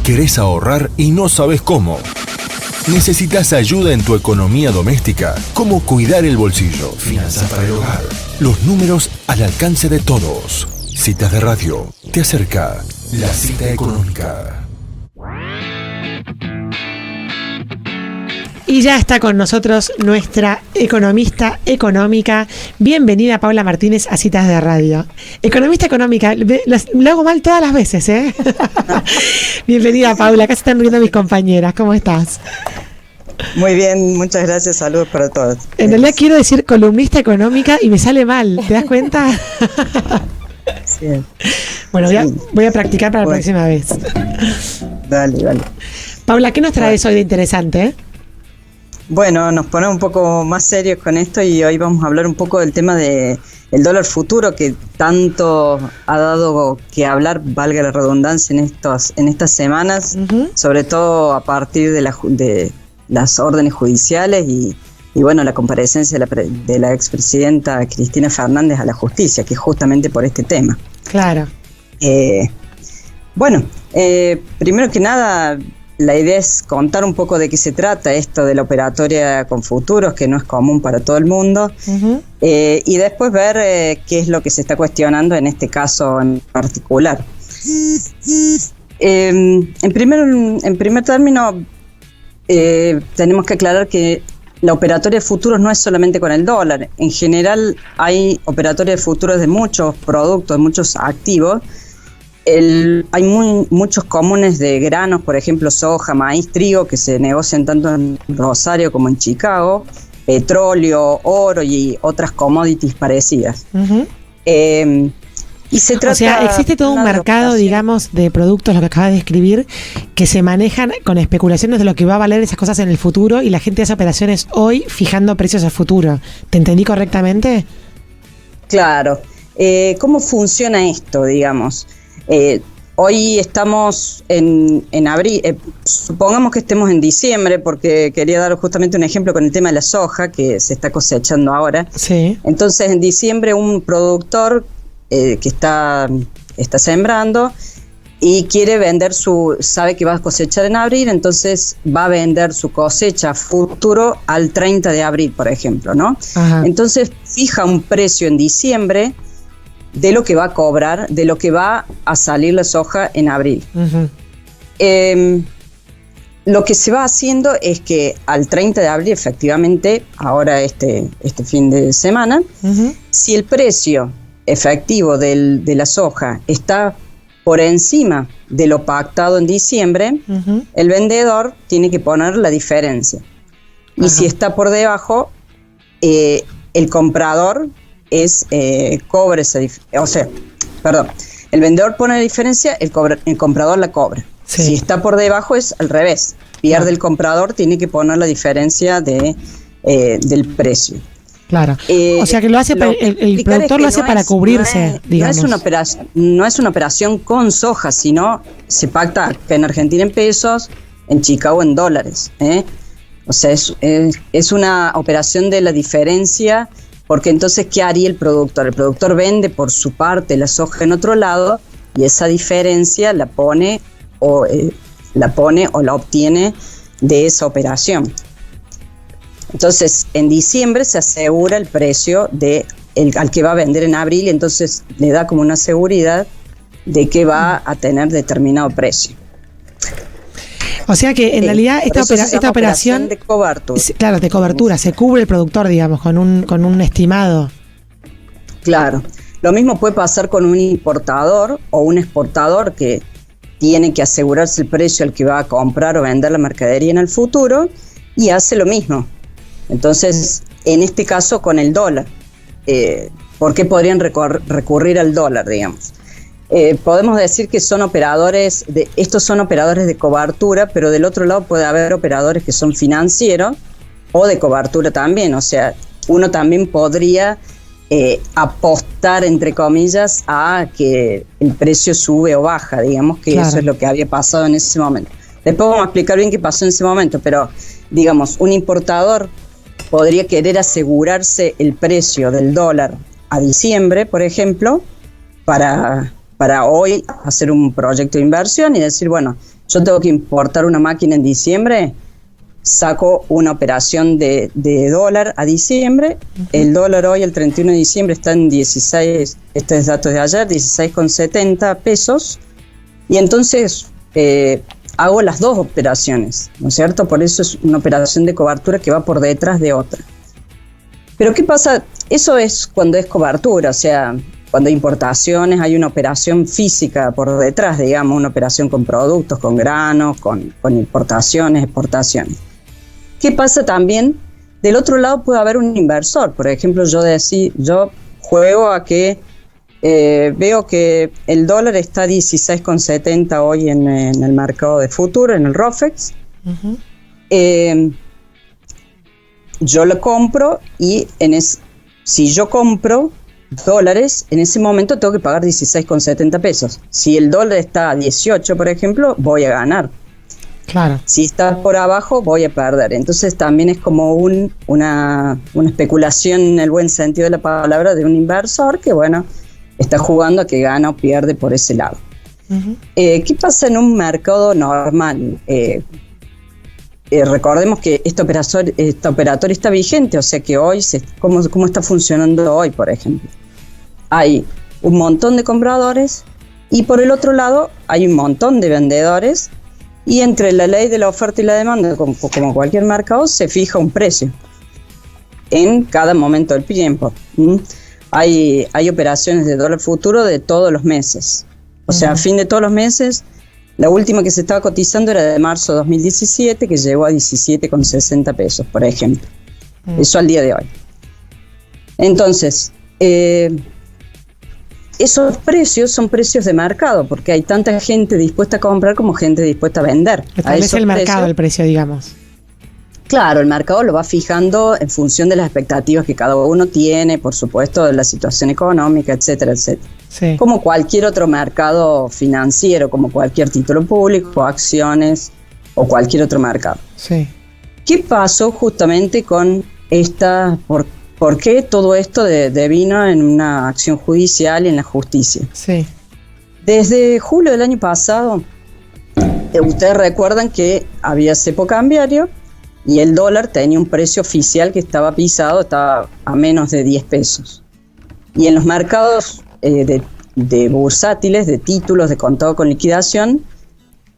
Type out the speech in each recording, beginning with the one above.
¿Querés ahorrar y no sabes cómo? ¿Necesitas ayuda en tu economía doméstica? ¿Cómo cuidar el bolsillo? Finanzas para el hogar. Los números al alcance de todos. Citas de Radio te acerca la cita económica. Y ya está con nosotros nuestra economista económica. Bienvenida, Paula Martínez, a Citas de Radio. Economista económica, lo hago mal todas las veces, ¿eh? Bienvenida, Paula. Acá se están riendo mis compañeras. ¿Cómo estás? Muy bien, muchas gracias. Saludos para todos. En realidad quiero decir columnista económica y me sale mal. ¿Te das cuenta? Sí. Bueno, voy a practicar para la próxima vez. Dale. Paula, ¿qué nos traes hoy de interesante? Bueno, nos ponemos un poco más serios con esto y hoy vamos a hablar un poco del tema del dólar futuro, que tanto ha dado que hablar, valga la redundancia, en estas semanas, sobre todo a partir de las órdenes judiciales y bueno, la comparecencia de la expresidenta Cristina Fernández a la justicia, que es justamente por este tema. Claro. Primero que nada, la idea es contar un poco de qué se trata esto de la operatoria con futuros, que no es común para todo el mundo, y después ver qué es lo que se está cuestionando en este caso en particular. En primer término, tenemos que aclarar que la operatoria de futuros no es solamente con el dólar. En general hay operatorias de futuros de muchos productos, de muchos activos. Hay muchos comunes de granos, por ejemplo soja, maíz, trigo, que se negocian tanto en Rosario como en Chicago, petróleo, oro y otras commodities parecidas. Y se trata, o sea, existe todo un mercado, digamos, de productos, lo que acabas de describir, que se manejan con especulaciones de lo que va a valer esas cosas en el futuro y la gente hace operaciones hoy fijando precios a futuro. ¿Te entendí correctamente? Claro. ¿Cómo funciona esto, digamos? Hoy estamos en abril, supongamos que estemos en diciembre, porque quería dar justamente un ejemplo con el tema de la soja que se está cosechando ahora. Sí. Entonces en diciembre un productor que está sembrando y quiere vender sabe que va a cosechar en abril, entonces va a vender su cosecha a futuro al 30 de abril, por ejemplo, ¿no? Ajá. Entonces fija un precio en diciembre de lo que va a cobrar, de lo que va a salir la soja en abril. Lo que se va haciendo es que al 30 de abril, efectivamente, ahora este fin de semana, si el precio efectivo de la soja está por encima de lo pactado en diciembre, el vendedor tiene que poner la diferencia. Y si está por debajo, el comprador cobra esa diferencia. O sea, perdón, el vendedor pone la diferencia, el comprador la cobra. Sí. Si está por debajo es al revés, pierde el comprador, tiene que poner la diferencia del precio. Claro, o sea que lo hace el productor lo hace para cubrirse, digamos. No es una operación con soja, sino se pacta acá en Argentina en pesos, en Chicago en dólares, O sea, es una operación de la diferencia, porque entonces, ¿qué haría el productor? El productor vende por su parte la soja en otro lado y esa diferencia la pone o la obtiene de esa operación. Entonces, en diciembre se asegura el precio al que va a vender en abril, y entonces le da como una seguridad de que va a tener determinado precio. O sea que en realidad esta operación de cobertura. Claro, de cobertura, se cubre el productor, digamos, con un estimado. Claro. Lo mismo puede pasar con un importador o un exportador que tiene que asegurarse el precio al que va a comprar o vender la mercadería en el futuro y hace lo mismo. Entonces, en este caso con el dólar, ¿por qué podrían recurrir al dólar, digamos? Podemos decir que estos son operadores de cobertura, pero del otro lado puede haber operadores que son financieros o de cobertura también. O sea, uno también podría apostar, entre comillas, a que el precio sube o baja, digamos que claro. Eso es lo que había pasado en ese momento. Después vamos a explicar bien qué pasó en ese momento, pero digamos, un importador podría querer asegurarse el precio del dólar a diciembre, por ejemplo, para para hoy hacer un proyecto de inversión y decir, bueno, yo tengo que importar una máquina en diciembre, saco una operación de dólar a diciembre, el dólar hoy el 31 de diciembre está en 16, este es datos de ayer, 16,70 pesos, y entonces hago las dos operaciones, ¿no es cierto? Por eso es una operación de cobertura que va por detrás de otra. Pero ¿qué pasa? Eso es cuando es cobertura, o sea, cuando hay importaciones hay una operación física por detrás, digamos, una operación con productos, con granos, con importaciones, exportaciones. ¿Qué pasa también? Del otro lado puede haber un inversor. Por ejemplo, yo juego a que veo que el dólar está a 16,70 hoy en el mercado de futuro, en el ROFEX. Uh-huh. Yo lo compro y si yo compro dólares, en ese momento tengo que pagar 16,70 pesos. Si el dólar está a 18, por ejemplo, voy a ganar. Claro. Si está por abajo, voy a perder. Entonces también es como una especulación en el buen sentido de la palabra de un inversor que, bueno, está jugando a que gana o pierde por ese lado. Uh-huh. ¿Qué pasa en un mercado normal? Recordemos que esta operatoria está vigente, o sea que hoy, ¿cómo está funcionando hoy, por ejemplo? Hay un montón de compradores y por el otro lado hay un montón de vendedores, y entre la ley de la oferta y la demanda, como cualquier mercado, se fija un precio en cada momento del tiempo. Hay operaciones de dólar futuro de todos los meses, o sea, a fin de todos los meses. La última que se estaba cotizando era de marzo de 2017, que llegó a 17,60 pesos, por ejemplo. Eso al día de hoy. Entonces, esos precios son precios de mercado, porque hay tanta gente dispuesta a comprar como gente dispuesta a vender. Establece el mercado el precio, digamos. Claro, el mercado lo va fijando en función de las expectativas que cada uno tiene, por supuesto, de la situación económica, etcétera, etcétera. Sí. Como cualquier otro mercado financiero, como cualquier título público, acciones o cualquier otro mercado. Sí. ¿Qué pasó justamente con esta? ¿Por qué todo esto devino en una acción judicial y en la justicia? Sí. Desde julio del año pasado, ustedes recuerdan que había cepo cambiario y el dólar tenía un precio oficial que estaba a menos de 10 pesos. Y en los mercados de bursátiles, de títulos de contado con liquidación,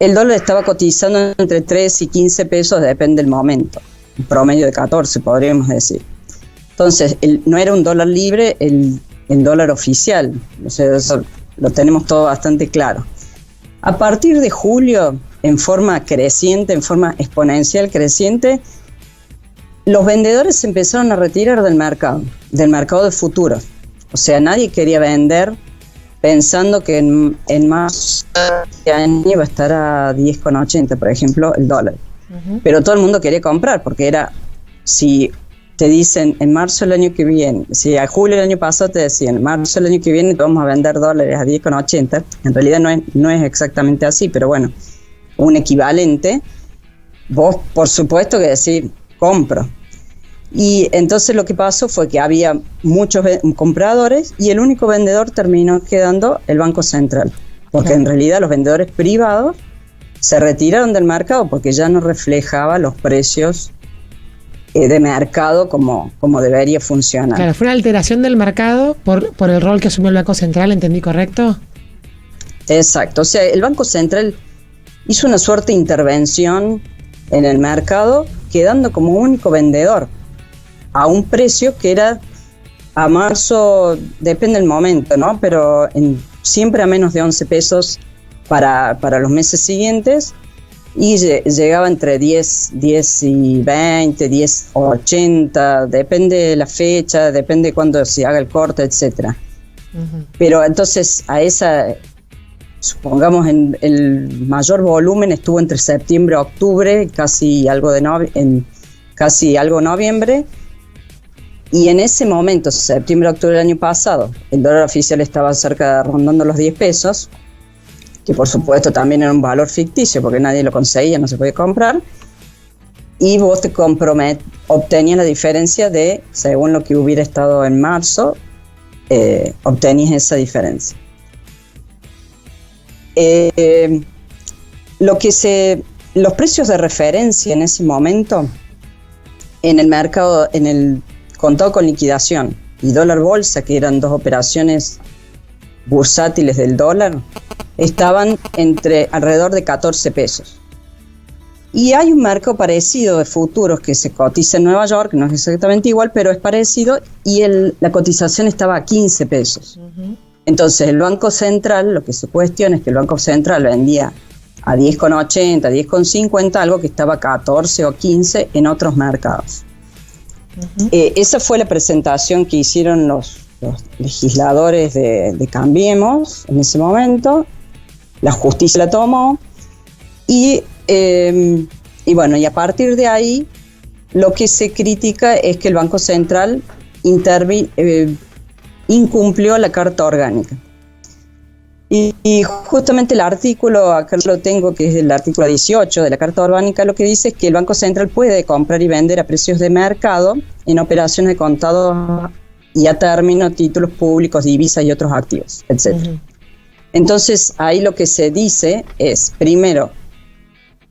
el dólar estaba cotizando entre 3 y 15 pesos, depende del momento, un promedio de 14 podríamos decir. Entonces, no era un dólar libre el dólar oficial, o sea, eso lo tenemos todo bastante claro. A partir de julio, en forma creciente, en forma exponencial creciente, los vendedores se empezaron a retirar del mercado de futuros. O sea, nadie quería vender pensando que en marzo de año iba a estar a 10,80, por ejemplo, el dólar. Uh-huh. Pero todo el mundo quería comprar, porque si te dicen en marzo del año que viene, si a julio del año pasado te decían en marzo del año que viene te vamos a vender dólares a 10,80, en realidad no es exactamente así, pero bueno, un equivalente, vos por supuesto que decís, compro. Y entonces lo que pasó fue que había muchos compradores y el único vendedor terminó quedando el Banco Central, porque en realidad los vendedores privados se retiraron del mercado porque ya no reflejaba los precios de mercado como debería funcionar. Claro, fue una alteración del mercado por el rol que asumió el Banco Central, ¿entendí correcto? Exacto, o sea, el Banco Central hizo una suerte de intervención en el mercado, quedando como único vendedor a un precio que era a marzo, depende del momento, ¿no? Pero siempre a menos de 11 pesos para los meses siguientes, y llegaba entre 10 y 20, 10 o 80, depende de la fecha, depende de cuándo se haga el corte, etcétera. Uh-huh. Pero entonces supongamos el mayor volumen estuvo entre septiembre y octubre, casi algo noviembre, y en ese momento, septiembre, octubre del año pasado, el dólar oficial estaba rondando los 10 pesos, que por supuesto también era un valor ficticio porque nadie lo conseguía, no se podía comprar, y vos te obtenías la diferencia de, según lo que hubiera estado en marzo, obtenías esa diferencia. Los precios de referencia en ese momento en el mercado, en el contado con liquidación y dólar bolsa, que eran dos operaciones bursátiles del dólar, estaban entre alrededor de 14 pesos. Y hay un mercado parecido de futuros que se cotiza en Nueva York, no es exactamente igual, pero es parecido, y la cotización estaba a 15 pesos. Uh-huh. Entonces el Banco Central, lo que se cuestiona es que el Banco Central vendía a 10,80, 10,50, algo que estaba a 14 o 15 en otros mercados. Uh-huh. Esa fue la presentación que hicieron los legisladores de Cambiemos en ese momento. La justicia la tomó y bueno, y a partir de ahí lo que se critica es que el Banco Central incumplió la Carta Orgánica. Y justamente el artículo, acá lo tengo, que es el artículo 18 de la Carta Orgánica, lo que dice es que el Banco Central puede comprar y vender a precios de mercado en operaciones de contado y a término, títulos públicos, divisas y otros activos, etc. Uh-huh. Entonces, ahí lo que se dice es, primero,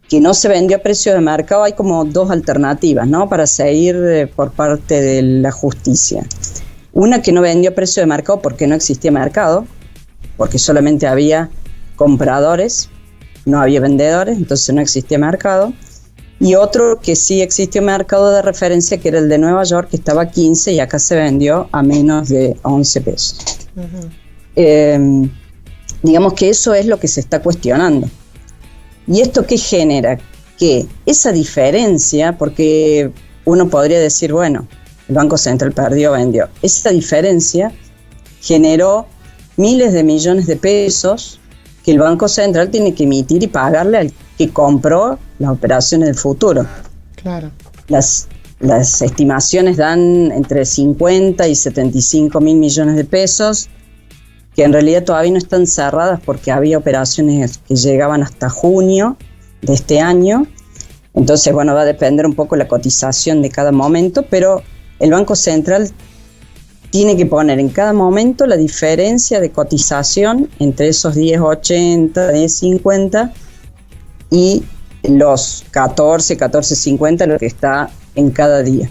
que no se vendió a precio de mercado. Hay como dos alternativas, ¿no?, para seguir por parte de la justicia. Una, que no vendió a precio de mercado porque no existía mercado, porque solamente había compradores, no había vendedores, entonces no existía mercado. Y otro, que sí existió mercado de referencia, que era el de Nueva York, que estaba a 15 y acá se vendió a menos de 11 pesos. Uh-huh. Digamos que eso es lo que se está cuestionando. ¿Y esto qué genera? Que esa diferencia, porque uno podría decir, bueno, el Banco Central perdió, vendió. Esa diferencia generó miles de millones de pesos que el Banco Central tiene que emitir y pagarle al que compró las operaciones del futuro. Claro. Las estimaciones dan entre 50 y 75 mil millones de pesos, que en realidad todavía no están cerradas porque había operaciones que llegaban hasta junio de este año. Entonces, bueno, va a depender un poco la cotización de cada momento, pero el Banco Central tiene que poner en cada momento la diferencia de cotización entre esos 10.80, 10.50 y los 14.50, lo que está en cada día,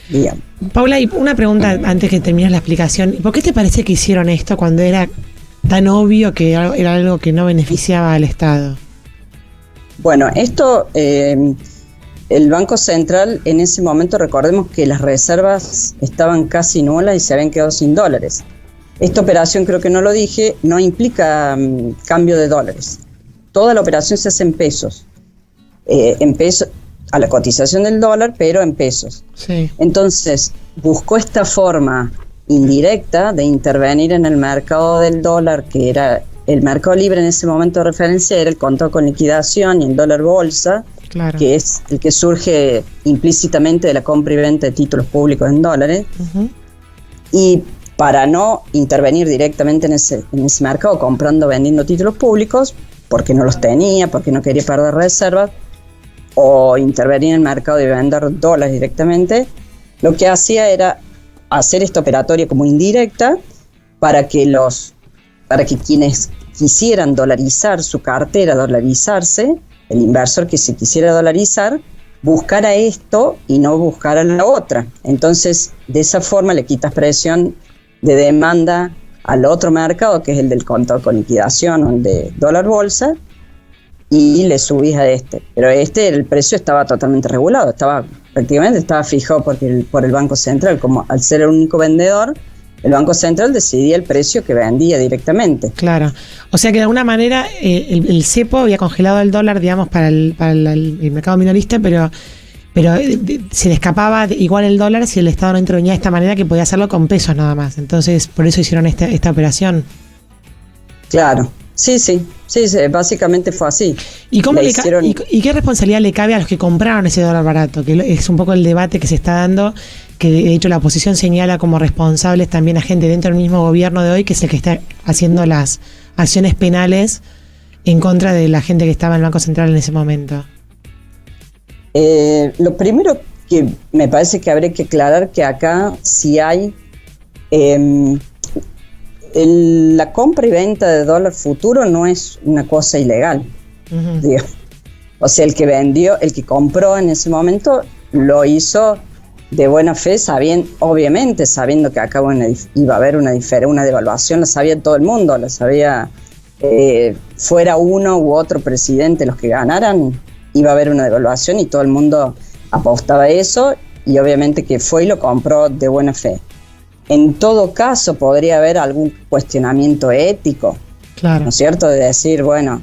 digamos. Paula, y una pregunta antes que termines la explicación. ¿Por qué te parece que hicieron esto cuando era tan obvio que era algo que no beneficiaba al Estado? Bueno, esto, el Banco Central en ese momento, recordemos que las reservas estaban casi nulas y se habían quedado sin dólares. Esta operación, creo que no lo dije, no implica cambio de dólares. Toda la operación se hace en pesos. A la cotización del dólar, pero en pesos. Sí. Entonces, buscó esta forma indirecta de intervenir en el mercado del dólar, que era el mercado libre en ese momento de referencia, era el contado con liquidación y el dólar bolsa, claro, que es el que surge implícitamente de la compra y venta de títulos públicos en dólares. Uh-huh. Y para no intervenir directamente en ese mercado, comprando o vendiendo títulos públicos, porque no los tenía, porque no quería perder reservas, o intervenir en el mercado y vender dólares directamente, lo que hacía era hacer esta operatoria como indirecta para que quienes quisieran dolarizar su cartera, dolarizarse, el inversor que se quisiera dolarizar, buscara esto y no buscara la otra. Entonces, de esa forma le quitas presión de demanda al otro mercado, que es el del contado con liquidación o el de dólar bolsa, y le subís a este. Pero el precio estaba totalmente regulado, prácticamente estaba fijado por el Banco Central. Como al ser el único vendedor, el Banco Central decidía el precio que vendía directamente. Claro. O sea que de alguna manera el cepo había congelado el dólar, digamos, para el mercado minorista, pero se le escapaba igual el dólar si el Estado no intervenía de esta manera, que podía hacerlo con pesos nada más. Entonces, por eso hicieron esta operación. Claro. Sí, básicamente fue así. ¿Y qué responsabilidad le cabe a los que compraron ese dólar barato? Que es un poco el debate que se está dando, que de hecho la oposición señala como responsables también a gente dentro del mismo gobierno de hoy, que es el que está haciendo las acciones penales en contra de la gente que estaba en el Banco Central en ese momento. Lo primero que me parece que habría que aclarar, que acá sí hay la compra y venta de dólar futuro no es una cosa ilegal. Uh-huh. O sea, el que compró en ese momento lo hizo de buena fe, obviamente sabiendo que acá iba a haber una devaluación, la sabía todo el mundo, la sabía, fuera uno u otro presidente los que ganaran, iba a haber una devaluación y todo el mundo apostaba a eso, y obviamente que fue y lo compró de buena fe. En todo caso podría haber algún cuestionamiento ético, claro, ¿no es cierto? De decir, bueno,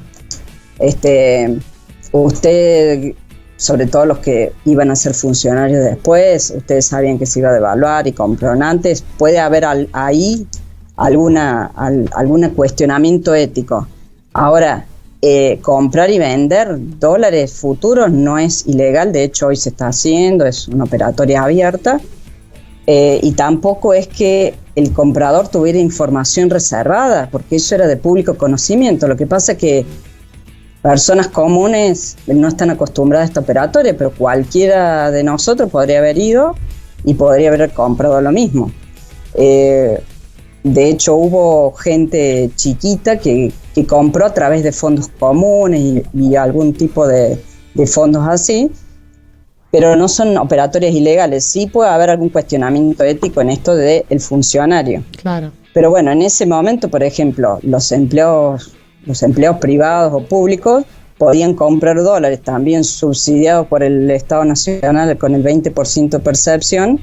usted, sobre todo los que iban a ser funcionarios después, ustedes sabían que se iba a devaluar y compraron antes, puede haber ahí algún cuestionamiento ético. Ahora, comprar y vender dólares futuros no es ilegal, de hecho hoy se está haciendo, es una operatoria abierta, y tampoco es que el comprador tuviera información reservada, porque eso era de público conocimiento. Lo que pasa es que personas comunes no están acostumbradas a esta operatoria, pero cualquiera de nosotros podría haber ido y podría haber comprado lo mismo. De hecho, hubo gente chiquita que compró a través de fondos comunes y algún tipo de fondos así, pero no son operatorias ilegales. Sí puede haber algún cuestionamiento ético en esto del funcionario. Claro. Pero bueno, en ese momento, por ejemplo, los empleados privados o públicos podían comprar dólares también subsidiados por el Estado Nacional con el 20% de percepción,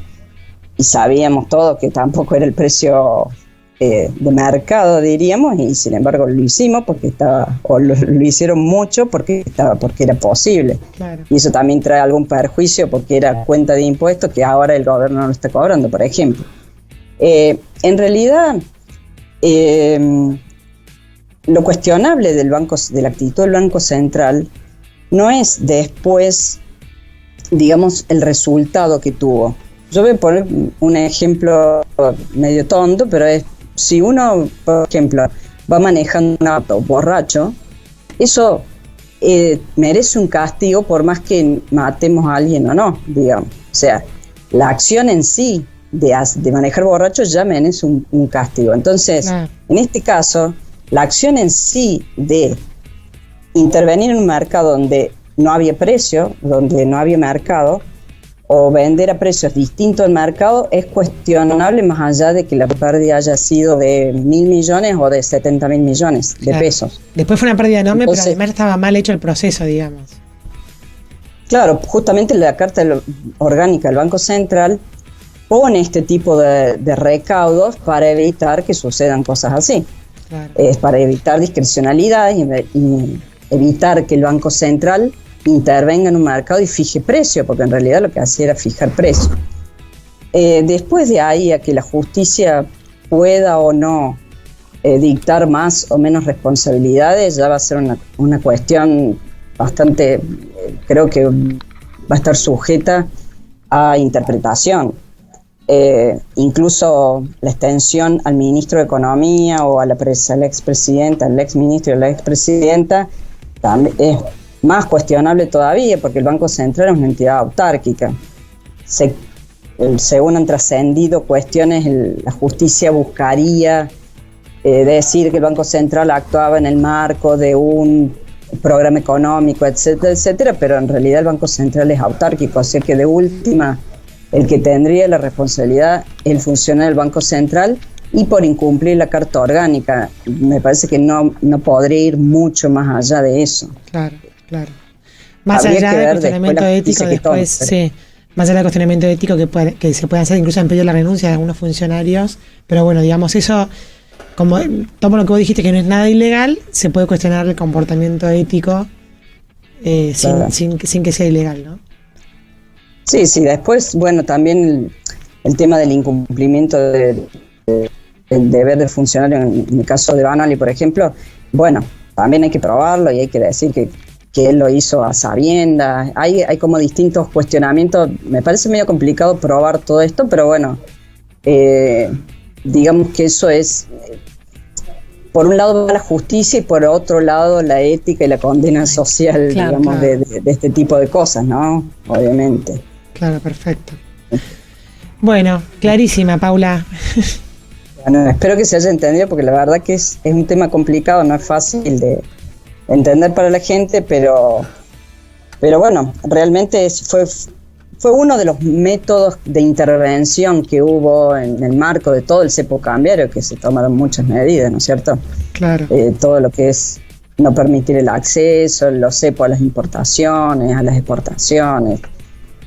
y sabíamos todos que tampoco era el precio de mercado, diríamos, y sin embargo lo hicimos porque lo hicieron mucho porque era posible. Claro. Y eso también trae algún perjuicio porque era cuenta de impuestos que ahora el gobierno no lo está cobrando, por ejemplo. En realidad, lo cuestionable de la actitud del Banco Central no es después, digamos, el resultado que tuvo. Yo voy a poner un ejemplo medio tonto, pero es, si uno, por ejemplo, va manejando un auto borracho, eso merece un castigo por más que matemos a alguien o no, digamos. O sea, la acción en sí de manejar borracho ya merece un castigo. Entonces, en este caso, la acción en sí de intervenir en un mercado donde no había precio, donde no había mercado, o vender a precios distintos al mercado, es cuestionable más allá de que la pérdida haya sido de 1.000 millones o de 70.000 millones de pesos. Después fue una pérdida enorme, entonces, pero además estaba mal hecho el proceso, digamos. Claro, justamente la Carta Orgánica del Banco Central pone este tipo de recaudos para evitar que sucedan cosas así. Claro. Es para evitar discrecionalidad y evitar que el Banco Central intervenga en un mercado y fije precio, porque en realidad lo que hacía era fijar precio. Después de ahí a que la justicia pueda o no dictar más o menos responsabilidades, ya va a ser una cuestión bastante, creo que va a estar sujeta a interpretación. Incluso la extensión al ministro de Economía o al expresidente, al exministro y a la expresidenta también es más cuestionable todavía, porque el Banco Central es una entidad autárquica. Según han trascendido cuestiones, la justicia buscaría decir que el Banco Central actuaba en el marco de un programa económico, etcétera, etcétera, pero en realidad el Banco Central es autárquico, o sea que de última el que tendría la responsabilidad es el funcionario del Banco Central, y por incumplir la Carta Orgánica. Me parece que no podría ir mucho más allá de eso. Claro. Más allá del cuestionamiento ético después, sí. Más allá del cuestionamiento ético que se puede hacer incluso en pedido de la renuncia de algunos funcionarios, pero bueno, digamos, eso, como tomo lo que vos dijiste que no es nada ilegal, se puede cuestionar el comportamiento ético sin que sea ilegal, ¿no? Sí, después, bueno, también el tema del incumplimiento del deber del funcionario, en el caso de Banoli, por ejemplo, bueno, también hay que probarlo y hay que decir que él lo hizo a sabiendas. Hay como distintos cuestionamientos. Me parece medio complicado probar todo esto, pero bueno, digamos que eso es, por un lado va la justicia y por otro lado la ética y la condena social, digamos, claro. De este tipo de cosas, ¿no? Obviamente. Claro, perfecto. Bueno, clarísima, Paula. Bueno, espero que se haya entendido, porque la verdad que es un tema complicado, no es fácil de entender para la gente, pero bueno, realmente fue uno de los métodos de intervención que hubo en el marco de todo el cepo cambiario, que se tomaron muchas medidas, ¿no es cierto? Claro. Todo lo que es no permitir el acceso, los cepos a las importaciones, a las exportaciones.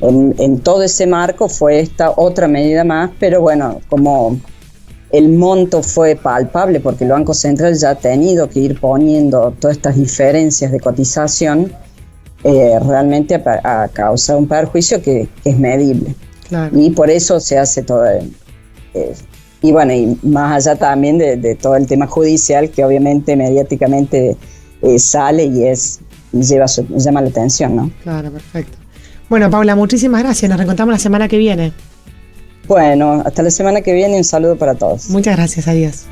En todo ese marco fue esta otra medida más, pero bueno, como el monto fue palpable, porque el Banco Central ya ha tenido que ir poniendo todas estas diferencias de cotización, realmente ha causado un perjuicio que es medible. Claro. Y por eso se hace todo. Y bueno, y más allá también de todo el tema judicial, que obviamente mediáticamente sale y llama la atención, ¿no? Claro, perfecto. Bueno, Paula, muchísimas gracias. Nos reencontramos la semana que viene. Bueno, hasta la semana que viene, un saludo para todos. Muchas gracias, adiós.